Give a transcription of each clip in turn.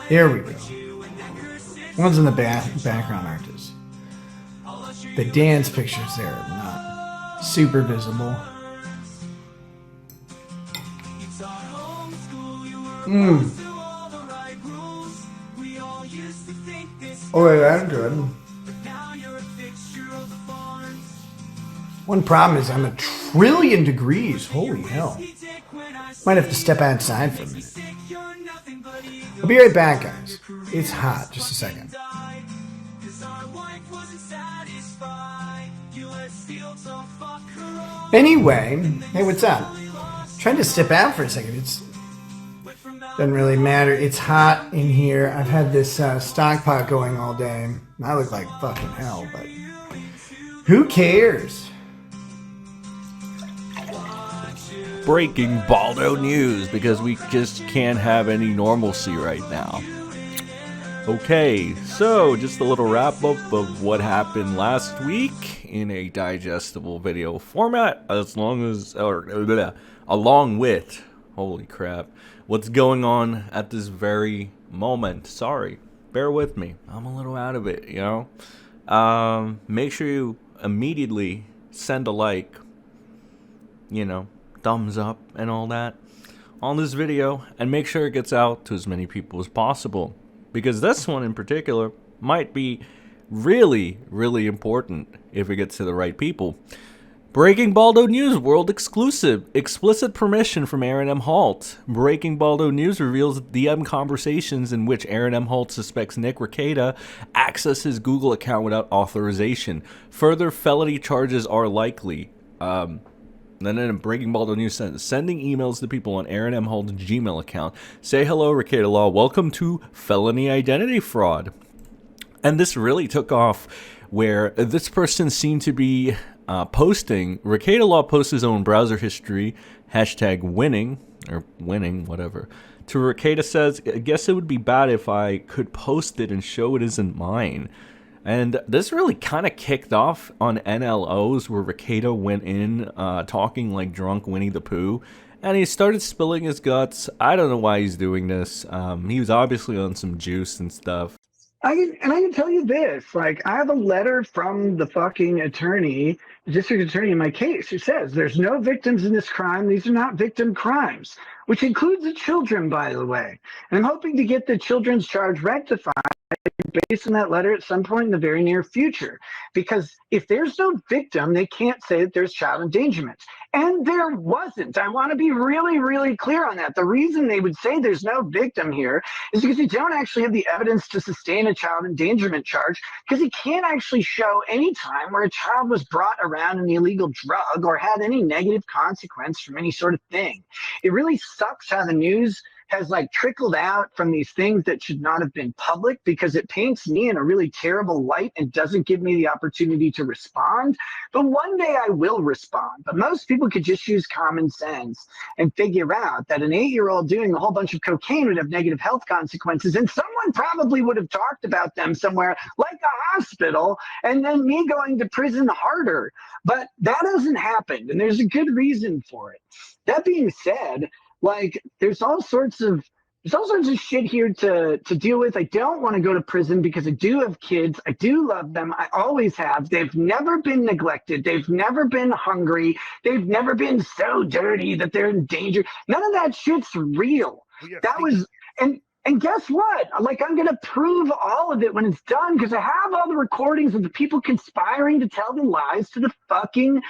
Here we go. One's in the background artist. The dance pictures there are not super visible. Oh, yeah, that's good. One problem is I'm 1,000,000,000,000 degrees. Holy hell. Might have to step outside for a minute. I'll be right back, guys. It's hot. Just a second. Anyway, hey, what's up? Trying to step out for a second. It's doesn't really matter. It's hot in here. I've had this stock pot going all day. I look like fucking hell, but who cares? Breaking Baldo news, because we just can't have any normalcy right now. Okay, so just a little wrap up of what happened last week in a digestible video format, along with, holy crap, what's going on at this very moment. Sorry, bear with me. I'm a little out of it, you know. Make sure you immediately send a like, thumbs up and all that on this video, and make sure it gets out to as many people as possible, because this one in particular might be really, really important if it gets to the right people. Breaking Baldo News World Exclusive. Explicit permission from Aaron Imholte. Breaking Baldo News reveals DM conversations in which Aaron Imholte suspects Nick Rekieta accessed his Google account without authorization. Further felony charges are likely. Then in Breaking Baldo News, sending emails to people on Aaron Imholte's Gmail account. Say hello, RekietaLaw. Welcome to felony identity fraud. And this really took off where this person seemed to be posting. RekietaLaw posts his own browser history, #winning, or winning, whatever. To Rekieta says, I guess it would be bad if I could post it and show it isn't mine. And this really kind of kicked off on NLOs, where Rekieta went in talking like drunk Winnie the Pooh, and he started spilling his guts. I don't know why he's doing this. He was obviously on some juice and stuff. I can tell you this, like, I have a letter from the fucking attorney, the district attorney in my case, who says there's no victims in this crime. These are not victim crimes, which includes the children, by the way. And I'm hoping to get the children's charge rectified based on that letter at some point in the very near future. Because if there's no victim, they can't say that there's child endangerment. And there wasn't. I want to be really, really clear on that. The reason they would say there's no victim here is because they don't actually have the evidence to sustain a child endangerment charge, because he can't actually show any time where a child was brought around an illegal drug or had any negative consequence from any sort of thing. It really sucks how the news has like trickled out from these things that should not have been public, because it paints me in a really terrible light and doesn't give me the opportunity to respond. But one day I will respond. But most people could just use common sense and figure out that an 8-year-old doing a whole bunch of cocaine would have negative health consequences, and someone probably would have talked about them somewhere like a hospital, and then me going to prison harder. But that hasn't happened, and there's a good reason for it. That being said, like, there's all sorts of shit here to deal with. I don't want to go to prison because I do have kids. I do love them. I always have. They've never been neglected. They've never been hungry. They've never been so dirty that they're in danger. None of that shit's real. That was, and guess what? Like, I'm going to prove all of it when it's done, because I have all the recordings of the people conspiring to tell the lies to the fucking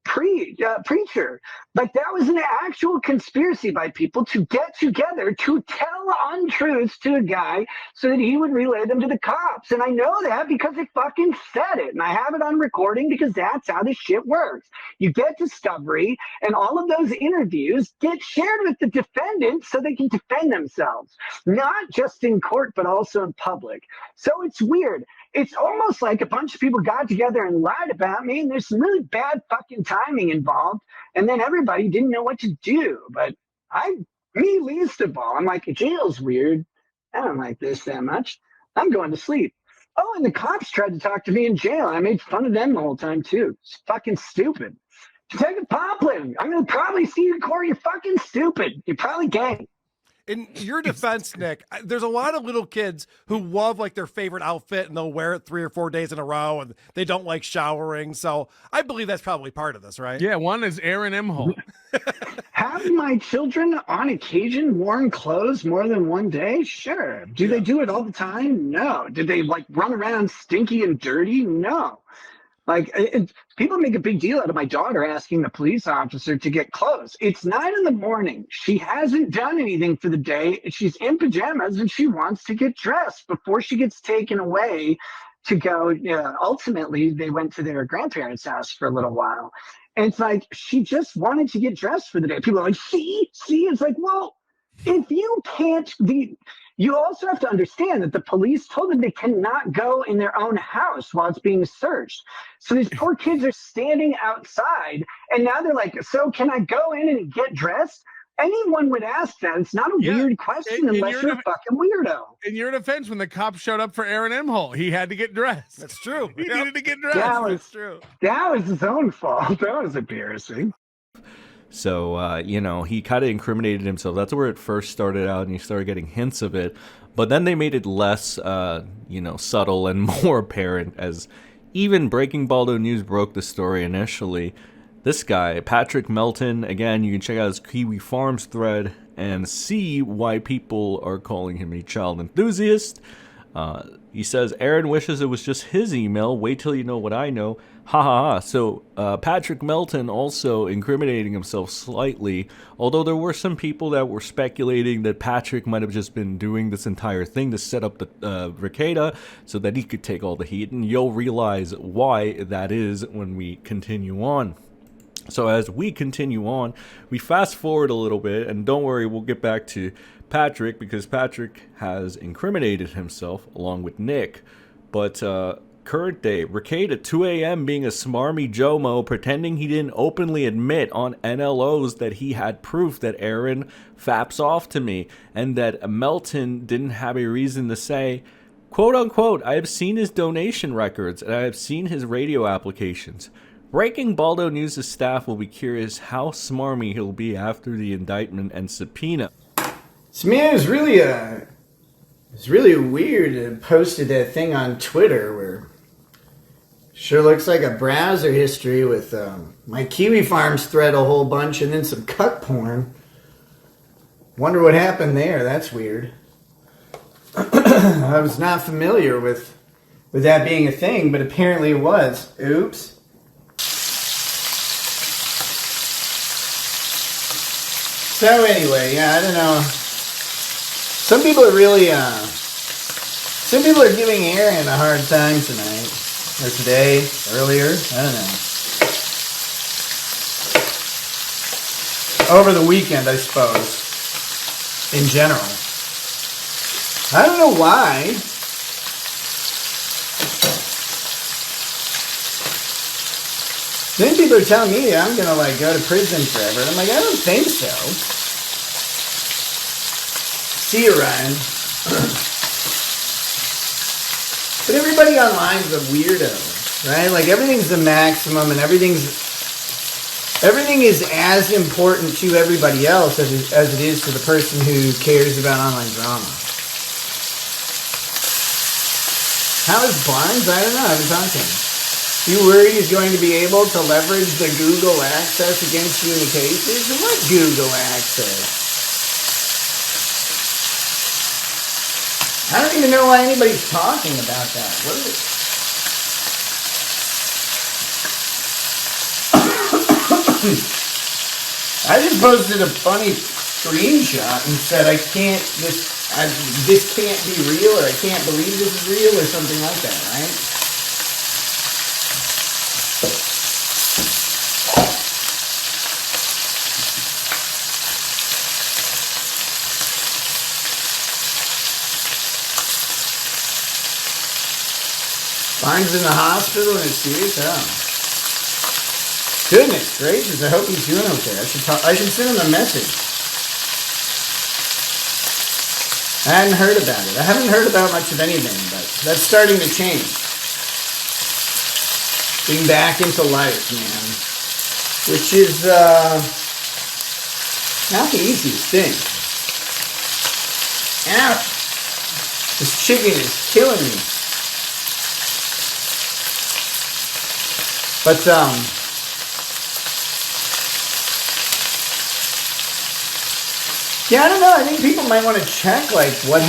preacher. Like, that was an actual conspiracy by people to get together to tell untruths to a guy so that he would relay them to the cops. And I know that because they fucking said it, and I have it on recording, because that's how this shit works. You get discovery, and all of those interviews get shared with the defendants so they can defend themselves, not just in court but also in public. So it's weird. It's almost like a bunch of people got together and lied about me, and there's some really bad fucking timing involved, and then everybody didn't know what to do. But me least of all, I'm like, jail's weird. I don't like this that much. I'm going to sleep. Oh, and the cops tried to talk to me in jail, and I made fun of them the whole time too. It's fucking stupid. Detective Poplin, I'm going to probably see you in court. You're fucking stupid. You're probably gay. in your defense, Nick, there's a lot of little kids who love like their favorite outfit and they'll wear it 3 or 4 days in a row and they don't like showering. So I believe that's probably part of this, right? Yeah, one is Aaron Imholte. Have my children on occasion worn clothes more than one day? Sure. Do they do it all the time? No. Did they like run around stinky and dirty? No. Like people make a big deal out of my daughter asking the police officer to get clothes. It's 9 in the morning. She hasn't done anything for the day. She's in pajamas and she wants to get dressed before she gets taken away to go. Ultimately, they went to their grandparents' house for a little while. And it's like she just wanted to get dressed for the day. People are like, see? It's like, well, if you can't, you also have to understand that the police told them they cannot go in their own house while it's being searched. So these poor kids are standing outside, and now they're like, so can I go in and get dressed? Anyone would ask that. It's not a weird question unless you're a fucking weirdo. In your defense, when the cops showed up for Aaron Imholte, he had to get dressed. That's true. He needed to get dressed. That's true. That was his own fault. That was embarrassing. So, he kind of incriminated himself. That's where it first started out, and you started getting hints of it. But then they made it less, subtle and more apparent, as even Breaking Baldo News broke the story initially. This guy, Patrick Melton, again, you can check out his kiwifarms thread and see why people are calling him a child enthusiast. He says, Aaron wishes it was just his email. Wait till you know what I know. Ha ha ha. So Patrick Melton also incriminating himself slightly, although there were some people that were speculating that Patrick might have just been doing this entire thing to set up the Rekieta so that he could take all the heat, and you'll realize why that is when we continue on. So as we continue on, we fast forward a little bit, and don't worry, we'll get back to Patrick because Patrick has incriminated himself along with Nick. But current day, Rekieta 2 a.m. being a smarmy Jomo, pretending he didn't openly admit on NLOs that he had proof that Aaron faps off to me, and that Melton didn't have a reason to say, quote unquote, I have seen his donation records and I have seen his radio applications. Breaking Baldo News' staff will be curious how smarmy he'll be after the indictment and subpoena. So man, it's really weird. I posted that thing on Twitter where sure looks like a browser history with my kiwifarms thread a whole bunch and then some cut porn. Wonder what happened there. That's weird. I was not familiar with that being a thing, but apparently it was. Oops. So anyway, I don't know. Some people are giving Aaron a hard time tonight, or today, earlier, I don't know. Over the weekend, I suppose, in general. I don't know why. Then people are telling me I'm gonna go to prison forever. And I'm like, I don't think so. See you, Ryan. But everybody online's a weirdo, right? Like everything's the maximum, and everything is as important to everybody else as it is to the person who cares about online drama. How is Barnes? I don't know. I haven't talked to him. You worry he's going to be able to leverage the Google access against you in the cases? What Google access? I don't even know why anybody's talking about that. What is it? I just posted a funny screenshot and said this can't be real, or I can't believe this is real, or something like that, right? Barnes in the hospital and it's serious. Oh. Goodness gracious, I hope he's doing okay. I should send him a message. I hadn't heard about it. I haven't heard about much of anything, but that's starting to change. Being back into life, man. Which is not the easiest thing. Ow! This chicken is killing me. But, yeah, I don't know. I think people might want to check, like, what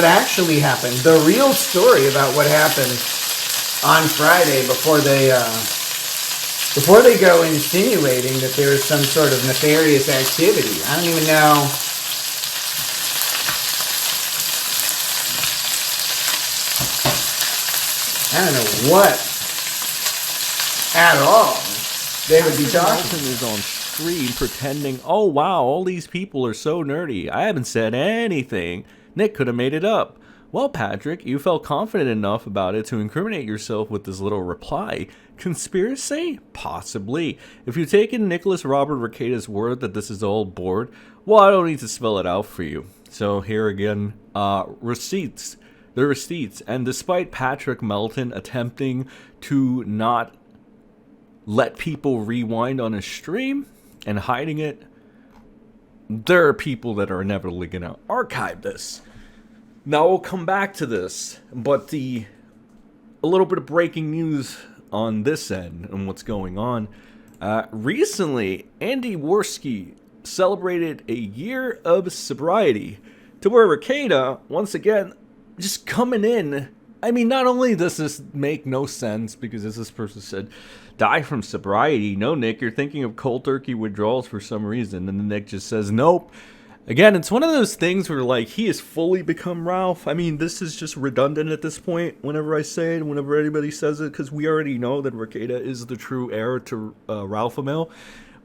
actually happened. The real story about what happened on Friday before they go insinuating that there was some sort of nefarious activity. I don't even know. I don't know what at all they would be talking. Milton is on stream pretending, oh wow, all these people are so nerdy. I haven't said anything. Nick could have made it up. Well, Patrick, you felt confident enough about it to incriminate yourself with this little reply. Conspiracy? Possibly. If you've taken Nicholas Robert Rekieta's word that this is all bored, well, I don't need to spell it out for you. So here again, receipts. The receipts. And despite Patrick Melton attempting to not let people rewind on his stream and hiding it, there are people that are inevitably going to archive this. Now we'll come back to this, but a little bit of breaking news on this end and what's going on. Recently, Andy Worski celebrated a year of sobriety, to where Rekieta, once again, just coming in. I mean, not only does this make no sense, because as this person said, die from sobriety. No, Nick, you're thinking of cold turkey withdrawals for some reason. And then Nick just says, nope. Again, it's one of those things where, like, he has fully become Ralph. I mean, this is just redundant at this point whenever I say it, whenever anybody says it, because we already know that Rekieta is the true heir to Ralph Amell.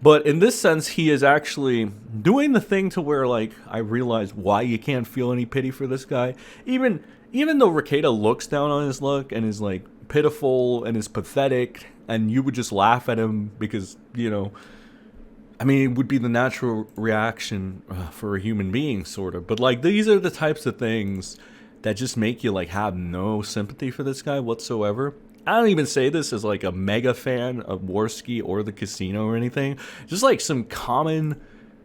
But in this sense, he is actually doing the thing to where, like, I realize why you can't feel any pity for this guy. Even though Rekieta looks down on his luck and is, like, pitiful and is pathetic, and you would just laugh at him because, you know, I mean, it would be the natural reaction for a human being, sort of. But, like, these are the types of things that just make you, like, have no sympathy for this guy whatsoever. I don't even say this as, like, a mega fan of Worski or the casino or anything. Just, like, some common,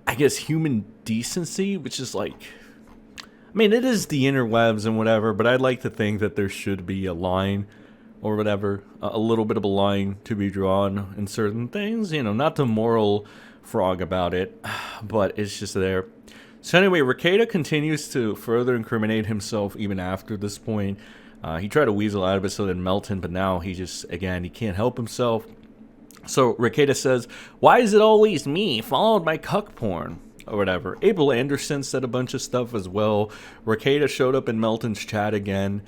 I guess, human decency, which is, like, I mean, it is the interwebs and whatever, but I'd like to think that there should be a line or whatever, a little bit of a line to be drawn in certain things, you know, not the moral frog about it, but it's just there. So anyway, Rekieta continues to further incriminate himself even after this point. He tried to weasel out of it so did Melton, but now he just, again, he can't help himself. So Rekieta says, why is it always me, followed by cuck porn? Or whatever. April Anderson said a bunch of stuff as well. Rekieta showed up in Melton's chat again.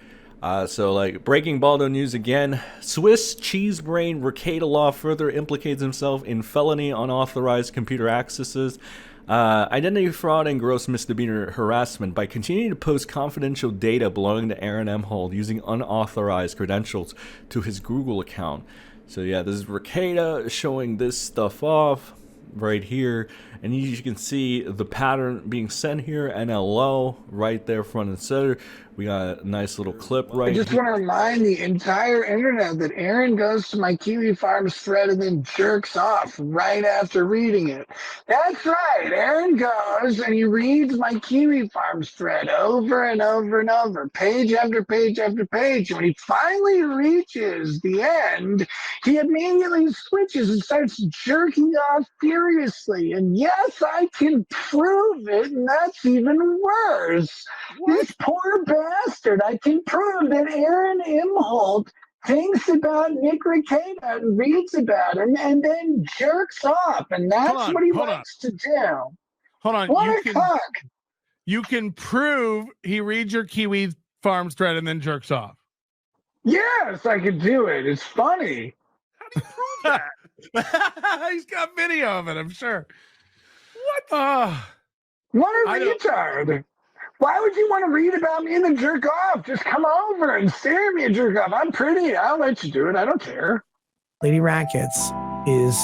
So, like, breaking Baldo news again. Swiss cheese brain RekietaLaw further implicates himself in felony unauthorized computer accesses, identity fraud, and gross misdemeanor harassment by continuing to post confidential data belonging to Aaron Imholte using unauthorized credentials to his Google account. So, yeah, this is Rekieta showing this stuff off right here, and you can see the pattern being sent here, NLO right there front and center. We got a nice little clip right here. I just want to remind the entire internet that Aaron goes to my Kiwi Farms thread and then jerks off right after reading it. That's right. Aaron goes and he reads my Kiwi Farms thread over and over and over, page after page after page. And when he finally reaches the end, he immediately switches and starts jerking off furiously. And yes, I can prove it, and that's even worse. What? This poor bastard, I can prove that Aaron Imholte thinks about Nick Rekieta and reads about him and then jerks off, and that's what he likes to do. Hold on. What a cuck. You can prove he reads your Kiwi Farms thread and then jerks off. Yes, I can do it. It's funny. How do you prove that? He's got video of it, I'm sure. What? What a retard. Why would you want to read about me and then jerk off? Just come over and stare at me and jerk off. I'm pretty. I'll let you do it. I don't care. Lady Rackets is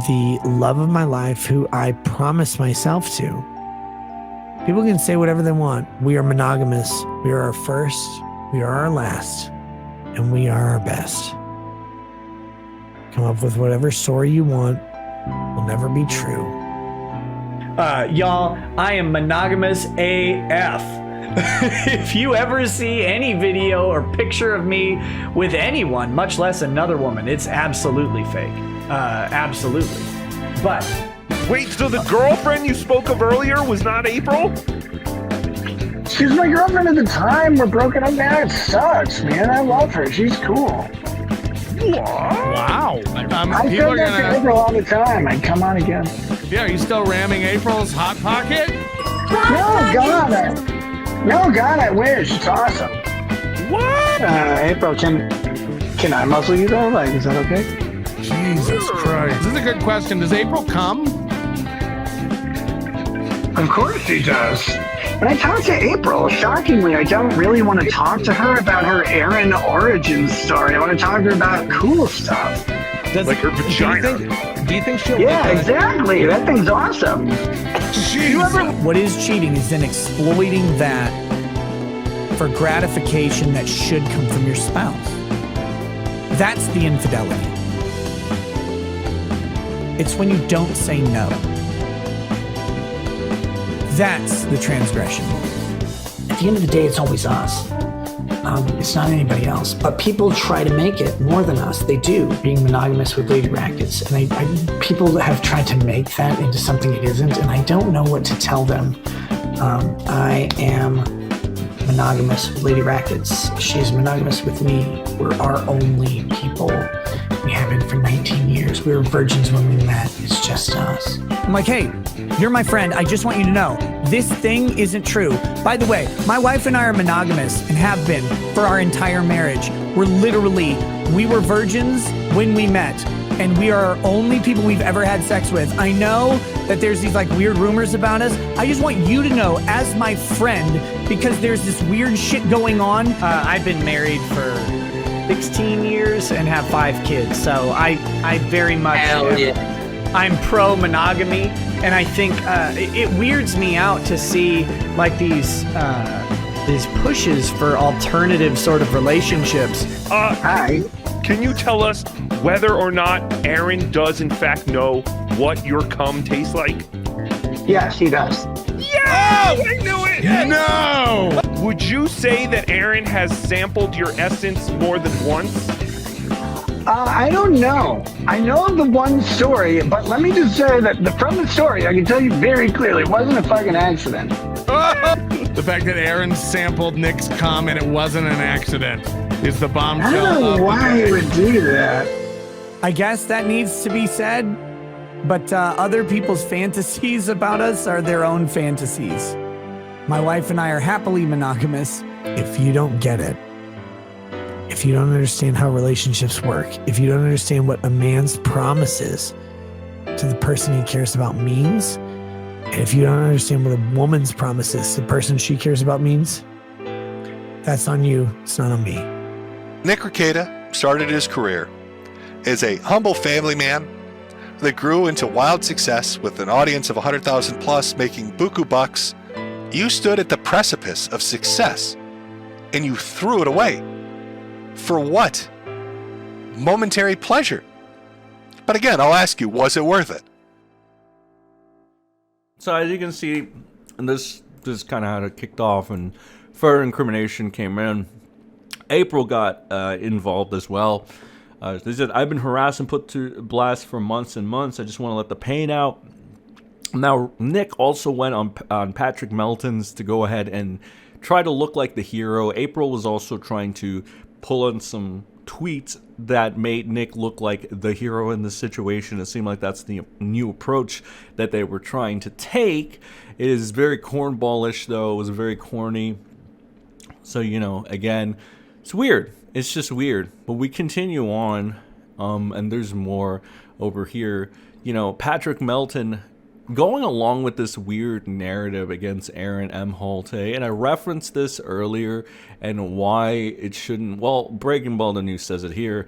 the love of my life who I promised myself to. People can say whatever they want. We are monogamous. We are our first. We are our last. And we are our best. Come up with whatever story you want. Will never be true. Y'all, I am monogamous AF. If you ever see any video or picture of me with anyone, much less another woman, it's absolutely fake. Absolutely. But Wait, so the girlfriend you spoke of earlier was not April? She was my girlfriend at the time. We're broken up now. It sucks, man. I love her. She's cool. Wow. I People said are that to gonna. April all the time. I'd come on again. Yeah, are you still ramming April's hot pocket? No, God. I wish. It's awesome. What? April, can I muzzle you though? Like, is that okay? Jesus Christ. This is a good question. Does April come? Of course she does. When I talk to April, shockingly, I don't really want to talk to her about her Aaron origin story. I want to talk to her about cool stuff. Like her vagina. Do you think she'll? Yeah, exactly. That thing's awesome. What is cheating is then exploiting that for gratification that should come from your spouse. That's the infidelity. It's when you don't say no. That's the transgression. At the end of the day, it's always us. It's not anybody else. But people try to make it more than us. They do, being monogamous with lady rackets. And people have tried to make that into something it isn't, and I don't know what to tell them. I am monogamous with lady rackets. She's monogamous with me. We're our only people. We have been for 19 years. We were virgins when we met. It's just us. I'm like, hey, you're my friend. I just want you to know this thing isn't true. By the way, my wife and I are monogamous and have been for our entire marriage. We were virgins when we met, and we are our only people we've ever had sex with. I know that there's these like weird rumors about us. I just want you to know as my friend, because there's this weird shit going on. I've been married for 16 years and have 5 kids. So I very much, I'm pro monogamy. And I think it weirds me out to see like these pushes for alternative sort of relationships. Hi. Can you tell us whether or not Aaron does in fact know what your cum tastes like? Yes, he does. Yeah! I knew it! No! Would you say that Aaron has sampled your essence more than once? I don't know. I know of the one story, but let me just say that from the story, I can tell you very clearly, it wasn't a fucking accident. The fact that Aaron sampled Nick's cum and it wasn't an accident is the I bombshell. don't know why he would do that. I guess that needs to be said, but other people's fantasies about us are their own fantasies. My wife and I are happily monogamous. If you don't get it, if you don't understand how relationships work, if you don't understand what a man's promises to the person he cares about means, and if you don't understand what a woman's promises to the person she cares about means, that's on you. It's not on me. Nick Rekieta started his career as a humble family man that grew into wild success with an audience of 100,000 plus, making buku bucks. You stood at the precipice of success and you threw it away. For what? Momentary pleasure. But again, I'll ask you, was it worth it? So as you can see, and this kind of had it kicked off, and further incrimination came in. April got involved as well. They said, I've been harassed and put to blast for months and months. I just want to let the pain out. Now, Nick also went on Patrick Melton's to go ahead and try to look like the hero. April was also trying to pull on some tweets that made Nick look like the hero in the situation. It seemed like that's the new approach that they were trying to take. It is very cornballish, though. It was very corny. So, you know, again, it's weird. It's just weird. But we continue on, and there's more over here. You know, Patrick Melton going along with this weird narrative against Aaron Imholte, and I referenced this earlier and why it shouldn't. Well, Breaking Ball the News says it here.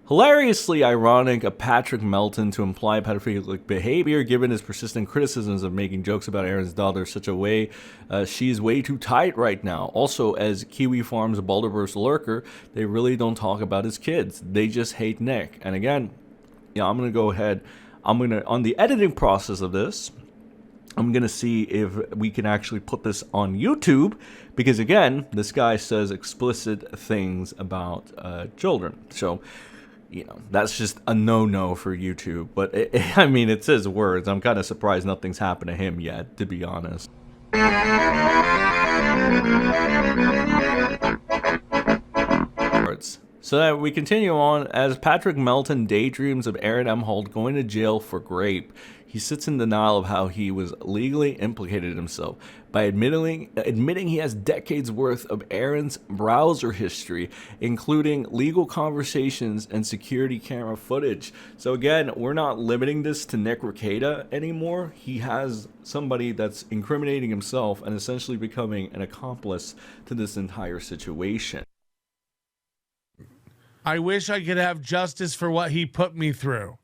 Hilariously ironic of Patrick Melton to imply pedophilic behavior given his persistent criticisms of making jokes about Aaron's daughter such a way she's way too tight right now. Also, as kiwifarms Balderverse lurker, they really don't talk about his kids. They just hate Nick. And again, yeah, I'm going to go ahead. I'm going to, on the editing process of this, I'm going to see if we can actually put this on YouTube, because again, this guy says explicit things about children. So, you know, that's just a no-no for YouTube. But, I mean, it's his words. I'm kind of surprised nothing's happened to him yet, to be honest. So that we continue on, as Patrick Melton daydreams of Aaron Imholte going to jail for rape, he sits in denial of how he was legally implicated himself by admitting he has decades worth of Aaron's browser history, including legal conversations and security camera footage. So again, we're not limiting this to Nick Rekieta anymore. He has somebody that's incriminating himself and essentially becoming an accomplice to this entire situation. I wish I could have justice for what he put me through.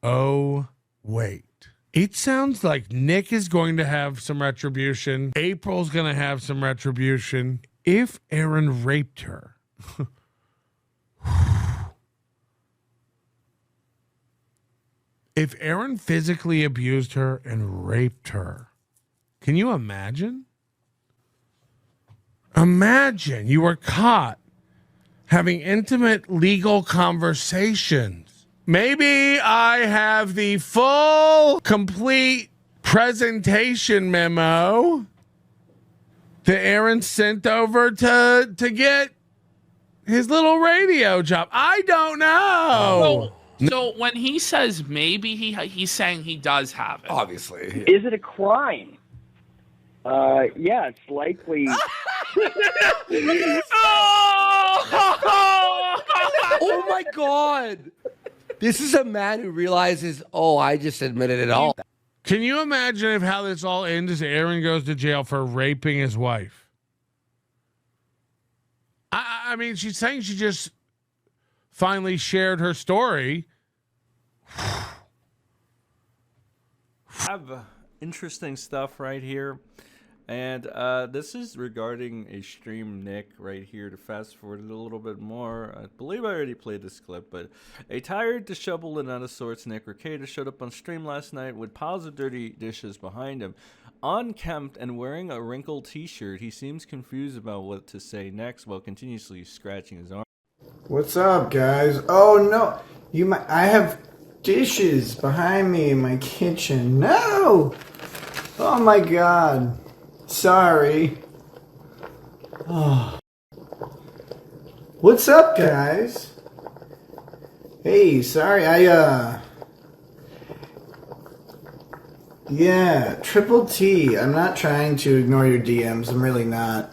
Oh, wait. It sounds like Nick is going to have some retribution. April's going to have some retribution if Aaron raped her. If Aaron physically abused her and raped her, can you imagine? Imagine you were caught having intimate legal conversations. Maybe I have the full, complete presentation memo that Aaron sent over to get his little radio job. I don't know. So when he says maybe, he's saying he does have it. Obviously. Is it a crime? Yeah, it's likely. Oh my God. This is a man who realizes, oh, I just admitted it all. Can you imagine if how this all ends is Aaron goes to jail for raping his wife? I mean, she's saying she just finally shared her story. Have interesting stuff right here. And this is regarding a stream, Nick, right here. To fast forward it a little bit more, I believe I already played this clip, but a tired, disheveled, and out of sorts Nick Rekieta showed up on stream last night with piles of dirty dishes behind him. Unkempt and wearing a wrinkled t-shirt, he seems confused about what to say next while continuously scratching his arm. What's up, guys? Oh no, I have dishes behind me in my kitchen. No! Oh my God. Sorry. Oh. What's up, guys? Hey, sorry, yeah, Triple T. I'm not trying to ignore your DMs. I'm really not.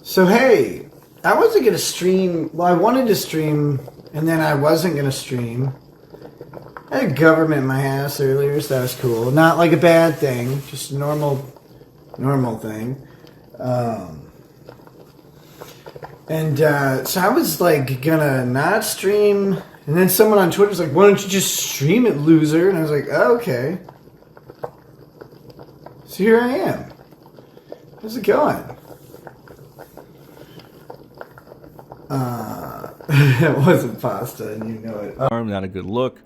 So hey, I wasn't gonna stream. Well, I wanted to stream, and then I wasn't gonna stream. I had government in my ass earlier, so that was cool. Not like a bad thing, just a normal thing. So I was like gonna not stream, and then someone on Twitter was like, "Why don't you just stream it, loser?" And I was like, oh, "Okay." So here I am. How's it going? It wasn't pasta, and you know it. Arm, not a good look.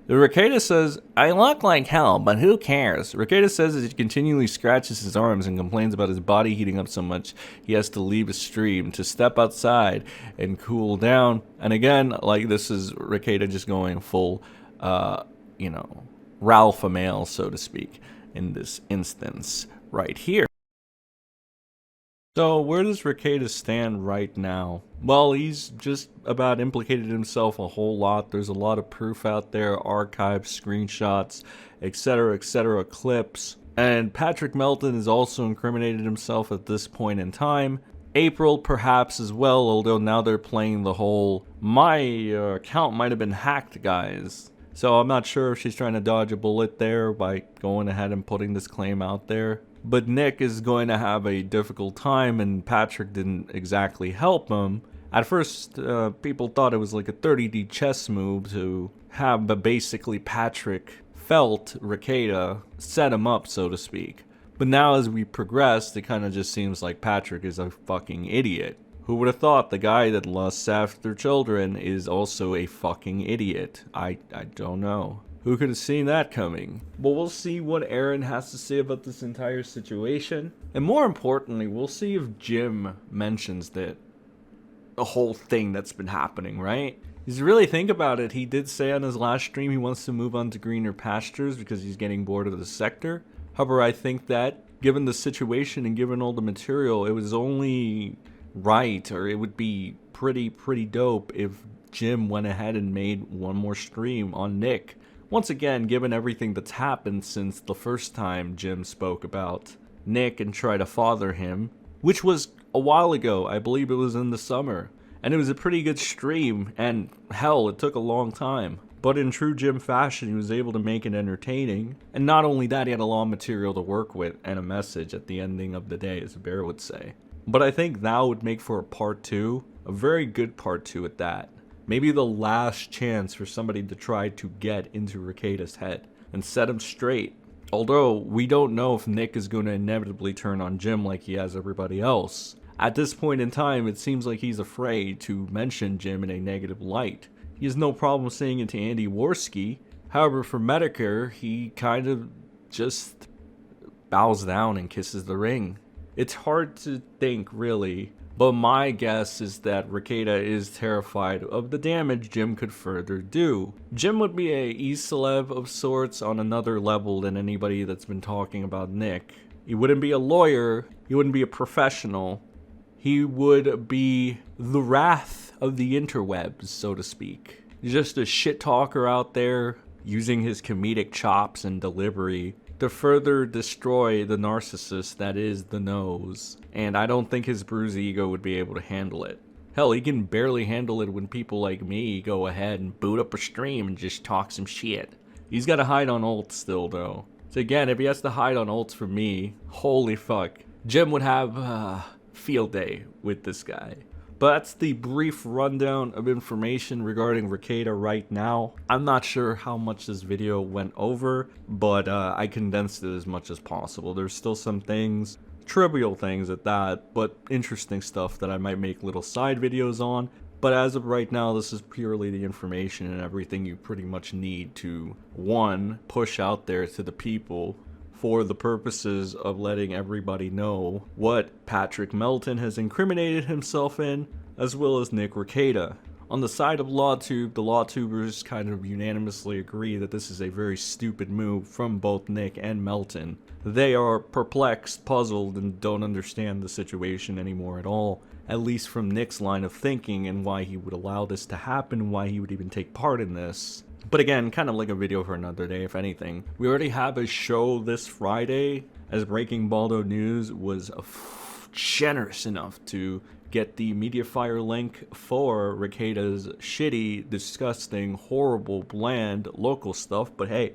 Rekieta says, I look like hell, but who cares? Rekieta says as he continually scratches his arms and complains about his body heating up so much he has to leave his stream to step outside and cool down. And again, like, this is Rekieta just going full, you know, Ralph male, so to speak, in this instance right here. So where does Rekieta stand right now? Well, he's just about implicated himself a whole lot. There's a lot of proof out there, archives, screenshots, etc., clips. And Patrick Melton has also incriminated himself at this point in time. April perhaps as well, although now they're playing the whole, my account might have been hacked, guys. So I'm not sure if she's trying to dodge a bullet there by going ahead and putting this claim out there. But Nick is going to have a difficult time, and Patrick didn't exactly help him. At first, people thought it was like a 30D chess move to have, but basically Patrick felt Rekieta set him up, so to speak. But now as we progress, it kind of just seems like Patrick is a fucking idiot Who would have thought the guy that lusts after children is also a fucking idiot? I don't know. Who could have seen that coming? But we'll see what Aaron has to say about this entire situation. And more importantly, we'll see if Jim mentions that the whole thing that's been happening, right? Because you really think about it, he did say on his last stream he wants to move on to greener pastures because he's getting bored of the sector. However, I think that given the situation and given all the material, it was only right, or it would be pretty dope if Jim went ahead and made one more stream on Nick. Once again, given everything that's happened since the first time Jim spoke about Nick and tried to father him, which was a while ago, I believe it was in the summer. And it was a pretty good stream, and hell, it took a long time. But in true Jim fashion, he was able to make it entertaining. And not only that, he had a lot of material to work with and a message at the ending of the day, as Bear would say. But I think that would make for a part 2, a very good part 2 at that. Maybe the last chance for somebody to try to get into Rekieta's head and set him straight. Although, we don't know if Nick is going to inevitably turn on Jim like he has everybody else. At this point in time, it seems like he's afraid to mention Jim in a negative light. He has no problem saying it to Andy Worski. However, for metokur, he kind of just bows down and kisses the ring. It's hard to think, really, but my guess is that Rekieta is terrified of the damage Jim could further do. Jim would be a e-celeb of sorts on another level than anybody that's been talking about Nick. He wouldn't be a lawyer, he wouldn't be a professional. He would be the wrath of the interwebs, so to speak. Just a shit talker out there, using his comedic chops and delivery to further destroy the narcissist that is the nose. And I don't think his bruised ego would be able to handle it. Hell, he can barely handle it when people like me go ahead and boot up a stream and just talk some shit. He's got to hide on ults still, though. So again, if he has to hide on ults for me, holy fuck. Jim would have field day with this guy. But that's the brief rundown of information regarding Rekieta right now. I'm not sure how much this video went over, but I condensed it as much as possible. There's still some things, trivial things at that, but interesting stuff that I might make little side videos on. But as of right now, this is purely the information and everything you pretty much need to, one, push out there to the people for the purposes of letting everybody know what Patrick Melton has incriminated himself in, as well as Nick Rekieta. On the side of LawTube, the LawTubers kind of unanimously agree that this is a very stupid move from both Nick and Melton. They are perplexed, puzzled, and don't understand the situation anymore at all, at least from Nick's line of thinking and why he would allow this to happen, why he would even take part in this. But again, kind of like a video for another day, if anything. We already have a show this Friday, as Breaking Baldo News was generous enough to get the MediaFire link for Rekieta's shitty, disgusting, horrible, bland local stuff. But hey,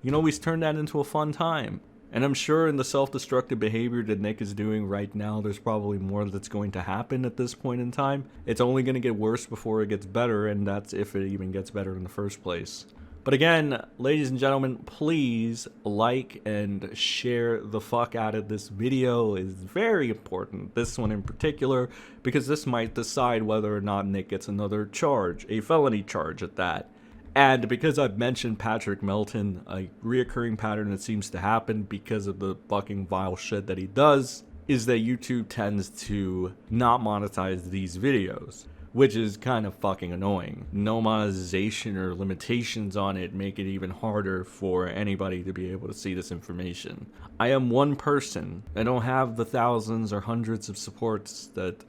you can always turn that into a fun time. And I'm sure in the self-destructive behavior that Nick is doing right now, there's probably more that's going to happen at this point in time. It's only going to get worse before it gets better, and that's if it even gets better in the first place. But again, ladies and gentlemen, please like and share the fuck out of this video. It's very important, this one in particular, because this might decide whether or not Nick gets another charge, a felony charge at that. And because I've mentioned Patrick Melton, a reoccurring pattern that seems to happen because of the fucking vile shit that he does, is that YouTube tends to not monetize these videos, which is kind of fucking annoying. No monetization or limitations on it make it even harder for anybody to be able to see this information. I am one person. I don't have the thousands or hundreds of supports that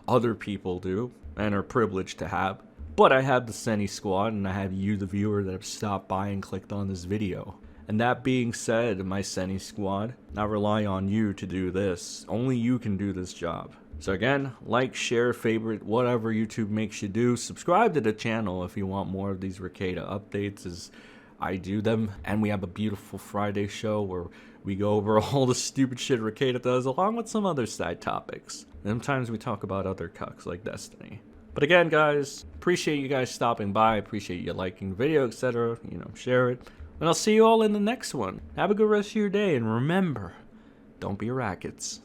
other people do and are privileged to have. But I have the SEN squad, and I have you, the viewer, that have stopped by and clicked on this video. And that being said, my SEN squad, I rely on you to do this. Only you can do this job. So again, like, share, favorite, whatever YouTube makes you do. Subscribe to the channel if you want more of these Rekieta updates as I do them. And we have a beautiful Friday show where we go over all the stupid shit Rekieta does, along with some other side topics. Sometimes we talk about other cucks like Destiny. But again, guys, appreciate you guys stopping by, appreciate you liking the video, etc. You know, share it. And I'll see you all in the next one. Have a good rest of your day, and remember, don't be rackets.